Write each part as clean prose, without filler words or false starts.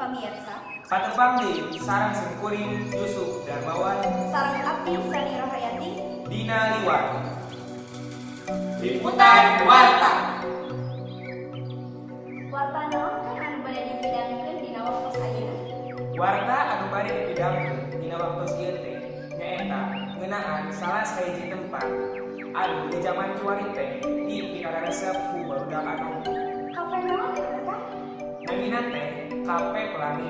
pamirsa. Patepang di sarang sengkuring Yusuf Darmawan, Sarang Abdi Sani Rohayati, Dina Liwan. Liputan Warta. Warta naon kan anu bade dipidangkeun dina waktos ayeuna. Warta anu bade dipidangkeun dina waktos ieu teh nyaeta ngeunaan salah sahiji tempat anu di zaman kiwari teh di pikaresep ku barudak anu Kape naon eta? namina teh Kape Pelangi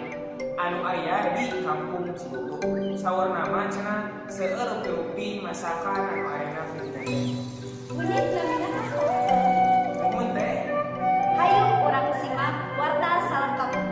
anu aya di Kampung Cibogo. Sawarna mah cenah seueur rupi masakan anu ayana di dieu. Unik namina apa? Mun teh Hayu urang simak warta salengkapna.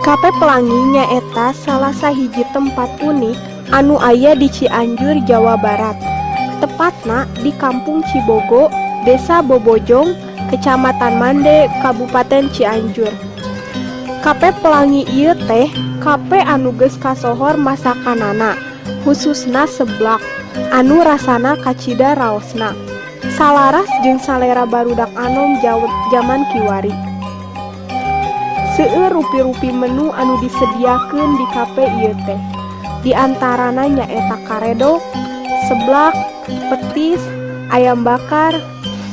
Kape Pelangi nyaeta salah sahiji tempat unik anu aya di Cianjur, Jawa Barat. Tepatna di Kampung Cibogo, Desa Bobojong, Kecamatan Mande, Kabupaten Cianjur. Kape Pelangi ieu teh kape anu geus kasohor masakanana, khususna seblak anu rasana kacida raosna. Salaras jeung salera barudak anom zaman kiwari. Seueur rupi-rupi menu anu disediakeun di kape ieu teh. Di antarana nyaeta karedok, seblak, petis, ayam bakar,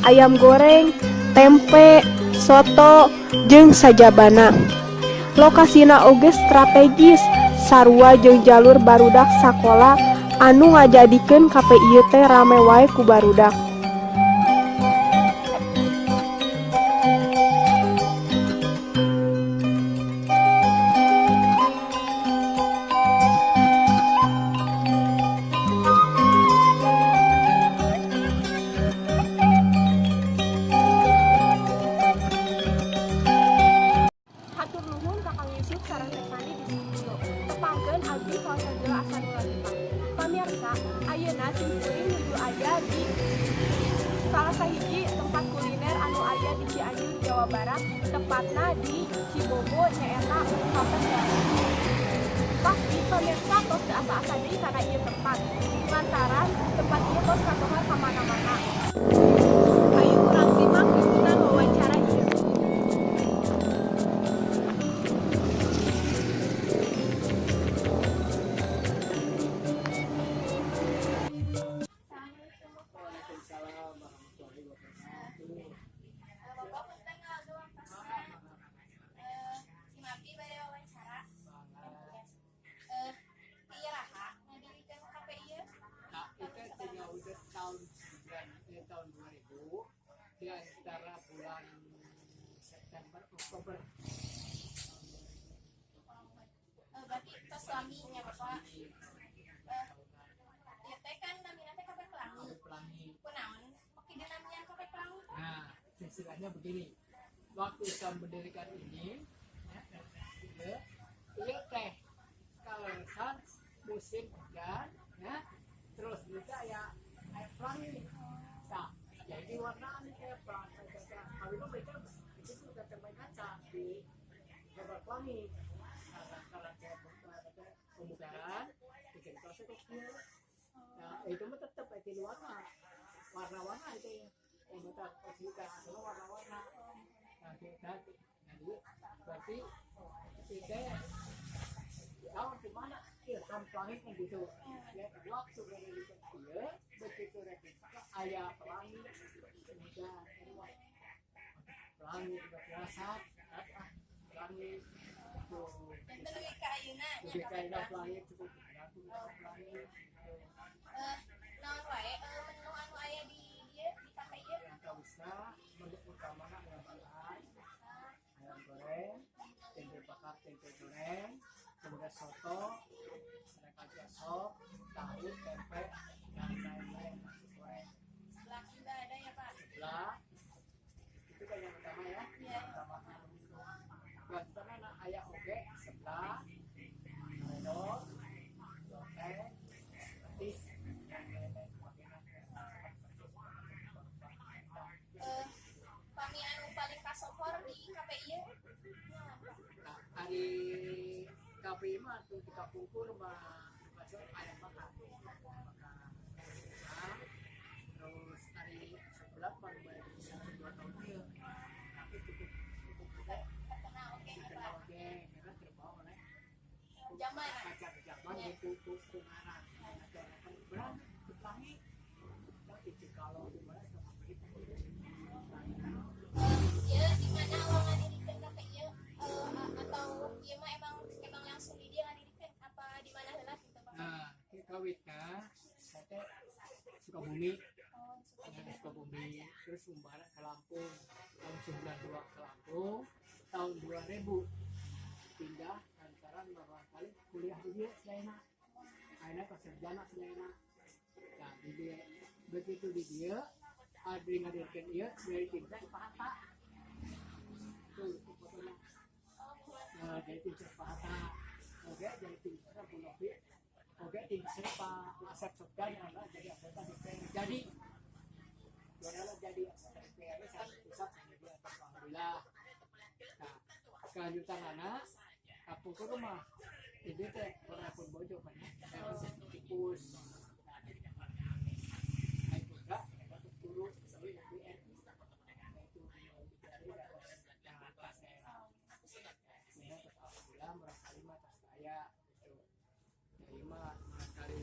ayam goreng, tempe, soto, jeung sajabana. Lokasina oge strategis sarua jeung jalur barudak sakola anu ngajadikeun kape ieu teh rame wae ku barudak. Hatur nuhun ka Kang Yusuf sareng Teh Sani di studio. Tepangkeun abdi salah asa nu lanjutan. Pamirsa, ayeuna simkuring nuju aya di salah sahiji tempat kuliner anu aya di Cianjur, Jawa Barat, tepatna di Cibogo nyaeta Kape Pelangi. Pasti pamirsa tos teu asa-asa deui kana ieu tempat. Lantaran tempat ieu tos kasohor ka mana-mana. Ayo urang simak liputan wawancara ieu. Tahun 2000 di antara bulan September Oktober. Berarti tos suaminya Bapak. Ya teh kan namina teh Kape Pelangi. Pelangi. Kunaon maki dinamnya Kape Pelangi? Nah, silsilahnya begini. Waktu saya mendirikan ini, ya teh kalau musim hujan, ya terus juga ya air pelangi. Nah, Jadi warnanya kayak apa? Kalau itu mereka itu sudah termain kaca di lebar pelangi. Kalau kayak pembukaan, bikin proses kecil. Nah, itu mah tetap itu warna-warna itu ya. Kita posisikan adalah warna-warna. Nah, jadi berarti kita tahu di mana ilham pelangitnya gitu. Ya, waktu dari dia begitu repika ayah pelangi, kemudian pelangi juga biasa, pelangi itu lebih ke ayeuna lebih kayak pelangi cukup pelangi. naon wae menu anu aya di dieu di kafe ieu Yang tak bisa menu utamanya ayam bakar, ayam goreng, tempe bakar, tempe goreng, kemudian soto, ada kacang sop, tahu, tempe, dan lain-lain nasi goreng. sebelah juga ada ya Pak. Sebelah itu kan yang utama ya. Iya. Utama dan sana ayam oge sebelah, redor, loteng, petis, dan lain-lain Kami anu paling kasopor di kafe ieu Nah, hari kafe mah tuh kita pukul mah masuk ayam bakar, terus hari sebelah baru bayar bisa 2 tahun dia, tapi cukup gede, terkenal oke karena karena terbawa oleh zaman kaca zaman itu kungaran, ada beran pelangi, tapi kalau di mana sama itu ieu di mana awal ngadirikeun kafe ieu atau ieu mah emang langsung di dia ngadirikeun apa di mana heula gitu Pak. Nah, kita witnya saya Sukabumi. Oh, Sukabumi, terus Umbarat ke Lampung, tahun 92 ke Lampung, tahun 2000 pindah lantaran beberapa kali kuliah di dia Selena, akhirnya kerjaan Selena. Nah, di dia begitu di dia, ada ngadirkan dia dari Timsah ke Pahata, tuh fotonya. Nah, dari Timsah ke Pahata, oke dari Timsah ke Pulau B, oke Timsah Pak Asep Sopdan jadi anggota DPR. Jadi jadi DPR sampai pusat sampai di atas alhamdulillah. Nah, kelanjutan anak kampung ke rumah ini teh orang pun bojo kan saya tipus naik kuda dapat turun dari DPR itu dari yang atas daerah kemudian terus alhamdulillah merasa lima atas saya gitu jadi mah kali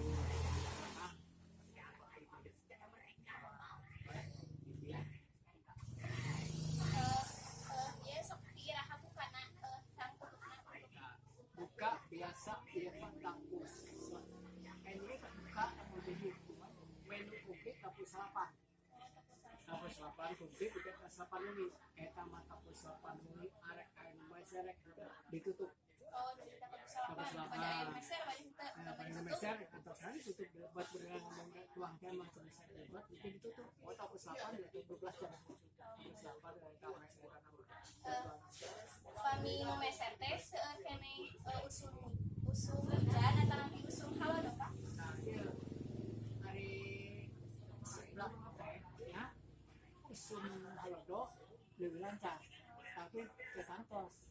ieu sok diiraha bukana sang tutupna. buka biasa dia tangkus ini buka atau jadi menu oke kapus 8 kunci buka 8 lagi eta mah kapus 8 lagi arek air meserek ditutup Oh, dari kapus 8 pada air meser paling meser atau sekali tutup buat berenang tuang teh mah meser buat itu ditutup oh kapus 8 dia 12 jam kapus 8 dari kamar saya kami nu meser teh seueur keneh usum hujan antara di usum hawa dong Pak. nah dia hari sebelah ya usum halodo lebih lancar tapi kesantos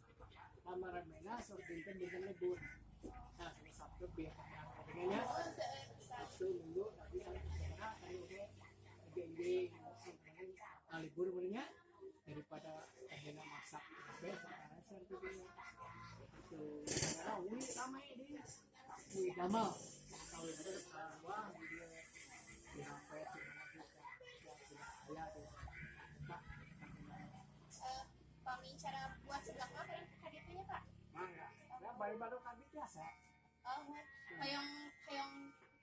lama ramena sok dinten libur nah sama Sabtu biar katanya Sabtu Minggu tapi kalau kesana saya udah geng-geng libur benernya daripada akhirnya masak besok karena sertu dia itu karena wih ramai ini wih gamal kalau ada wah dia di HP sudah ada Kami cara buat seblak mah kan kaditunya Pak. mangga ya baru-baru kami biasa Hoyong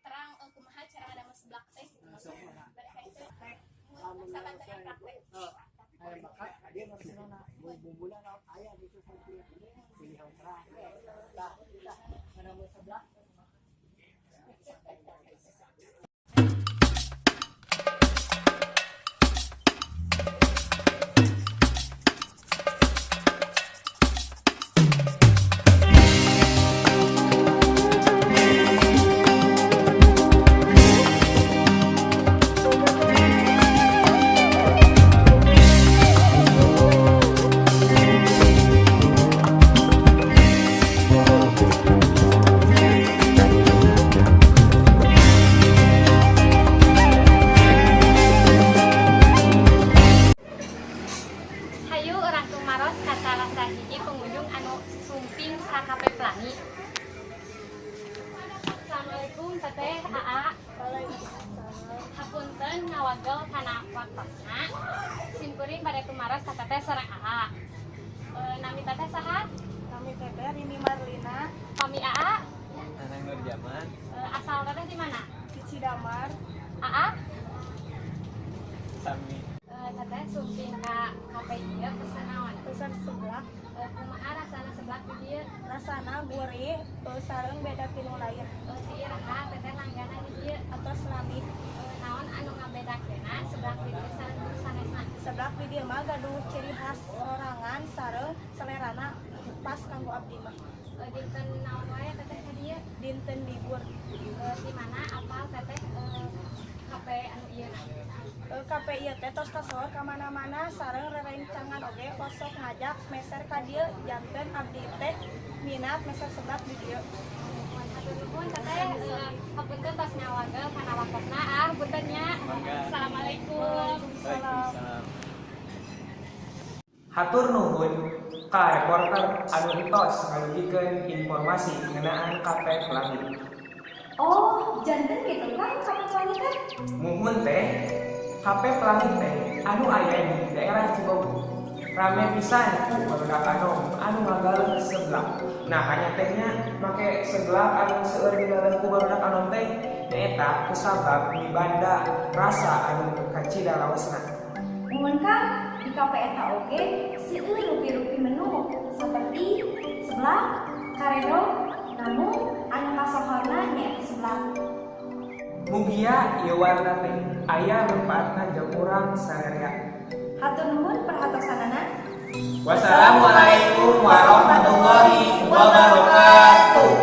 terang kumaha cara ngadamel seblak teh. masuk mana Mereka itu alhamdulillah masakan teh praktek. ayam bakar dia masih nana bumbunya laut ayam itu sampai pilih terang dah ada sebelah simkuring pada tumaras ka teteh sareng AA. Nami teteh saha? Kami teteh Rini Marlina Kami AA. Anang Nur Jaman. Asal teteh di mana? di Cidamar. AA. Sami. Teteh sumping ka KPI pesan naon? Pesan sebelah Kumaha rasana seblak di dieu? rasana gurih sareng beda pinu lain Si Iraha teteh langganan di dieu. atos nami Naon anu ngabedakeuna seblak di dieu sareng guru sanesna? sebelah di dieu mah gaduh ciri khas sorangan sareng selerana pas kanggo abdi mah Dinten naon wae teteh ka dieu? dinten libur. Di mana apal teteh KP anu ieu na? KPI teh tos kasor ka mana-mana sareng rerencangan oge kosok ngajak meser ka dieu janten abdi teh minat meser seblak di dieu. Atur nuhun teteh, hapunten tos ngawagel kana wakosna puntennya. Mangga. Assalamualaikum. Waalaikumsalam. Hatur nuhun ka reporter anu entos ngalugikeun informasi ngeunaan KP Pelangi. Oh, janten gitu kan kamu pelangi teh? Muhun teh KP Pelangi teh anu aya di daerah Cibogo. Rame pisan ku barudak anu ngagaleun seblak. Nah, hanya tehnya make seblak anu seueur digaleun ku barudak anom teh nyaeta kusabab mibanda rasa anu kacida raosna. Mohon kan di KP eta oge seueur rupi-rupi menu seperti seblak, karedok, namun anu kasohorna nyaeta seblak. Mugia ieu warna teh aya manfaatna jeung urang sadaya. Hatur nuhun perhatosanana. Wassalamualaikum warahmatullahi wabarakatuh.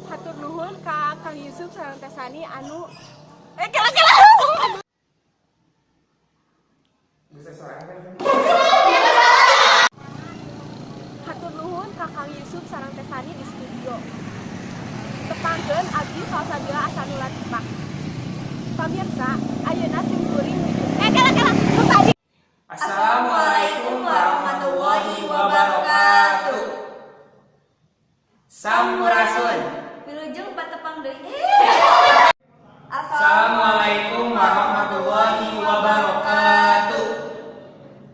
Hatur nuhun ka Kang Yusuf sareng Teh Sani anu Bisa sorangan. Hatur nuhun ka Kang Yusuf sareng Teh Sani di studio. Tepangkeun abdi salsabila asa nu latipak. Pamirsa, ayeuna simkuring nu tadi. Assalamualaikum warahmatullahi wabarakatuh. Sampurasun. Wilujeng patepang deui. Assalamualaikum warahmatullahi wabarakatuh.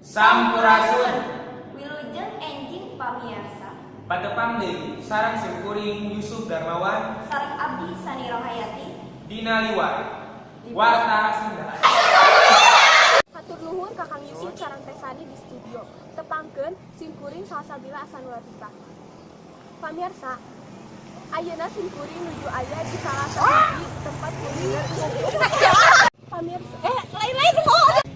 Sampurasun. Wilujeng enjing pamirsa. Patepang deui sareng simkuring Yusuf Darmawan Sareng abdi Sani Rohayati. dina liwat warta Sunda. Hatur nuhun ka Kang Yusuf sareng Teh Sani di studio. Tepangkeun simkuring salsabila asa nu latipak. Pamirsa, ayeuna simkuring nuju aya di salah satu tempat kuliner. Pamirsa, lain-lain kok.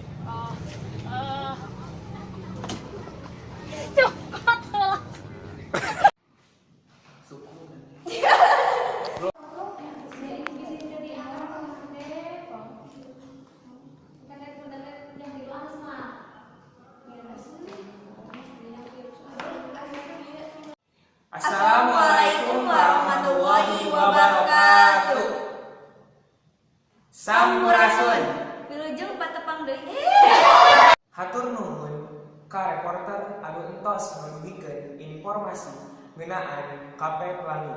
Assalamualaikum warahmatullahi wabarakatuh. Sampurasun. Wilujeng patepang deui. Hatur nuhun ka reporter anu entos ngalugikeun informasi ngeunaan KP Pelangi.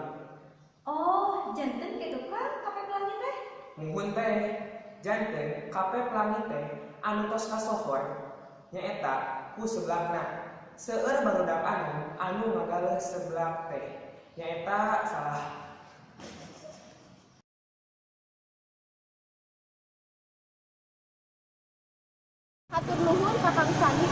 Oh, janten gitu kan KP Pelangi teh? Muhun teh janten KP Pelangi teh anu tos kasohor nyaeta ku seblakna. Seueur barudak anu ngagaleun seblak teh nyaeta salah. Hatur nuhun ka Kang Sani.